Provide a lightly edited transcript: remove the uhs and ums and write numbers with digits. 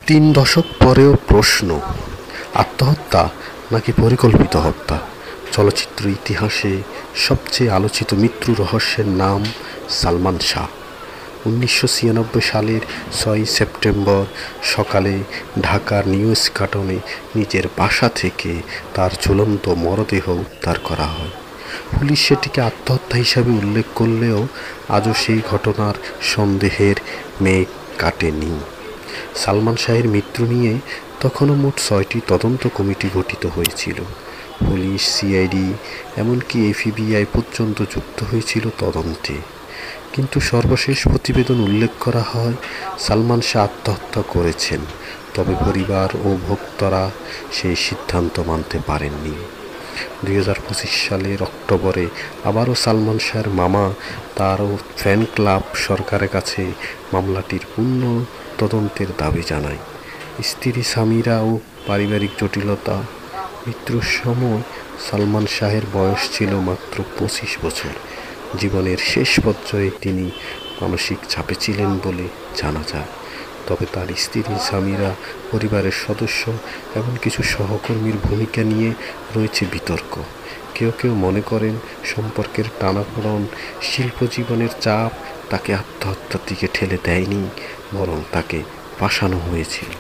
তিন দশক পরেও প্রশ্ন, আত্মহত্যা নাকি পরিকল্পিত হত্যা? চলচ্চিত্র ইতিহাসে সবচেয়ে আলোচিত মৃত্যু রহস্যের নাম সালমান শাহ। 1996 সালের 6 সেপ্টেম্বর সকালে ঢাকার নিউ ইস্কাটনে নিজের বাসা থেকে তার ঝুলন্ত মরদেহ উদ্ধার করা হয়। পুলিশ সেটিকে আত্মহত্যা হিসাবে উল্লেখ করলেও আজও সেই ঘটনার সন্দেহের মেঘ কাটেনি। সালমান শাহের মৃত্যু নিয়ে তখনও মোট 6টি তদন্ত কমিটি গঠিত হয়েছিল। পুলিশ, সিআইডি, এমনকি এফবিআই পর্যন্ত যুক্ত হয়েছিল তদন্তে। কিন্তু সর্বশেষ প্রতিবেদন উল্লেখ করা হয় সালমান শাহ আত্মহত্যা করেছেন, তবে পরিবার ও ভক্তরা সেই সিদ্ধান্ত মানতে পারেননি। 2025 সালের অক্টোবরে আবারও সালমান শাহের মামা তার ফ্যান ক্লাব সরকারের কাছে মামলাটির পূর্ণ তদন্তের দাবি জানায়। স্ত্রী সামিরা ও পারিবারিক জটিলতা। মৃত্যুর সময় সালমান শাহের বয়স ছিল মাত্র 25 বছর। জীবনের শেষ পর্যায়ে তিনি মানসিক চাপে ছিলেন বলে জানা যায়। তবে তার স্ত্রী সামিরা, পরিবারের সদস্য এবং কিছু সহকর্মীর ভূমিকা নিয়ে রয়েছে বিতর্ক। কেউ কেউ মনে করেন সম্পর্কের টানাপোড়েন, শিল্পজীবনের চাপ তাকে আত্মহত্যার দিকে ঠেলে দেয়নি, বরং তাকে ফাঁসানো হয়েছিল।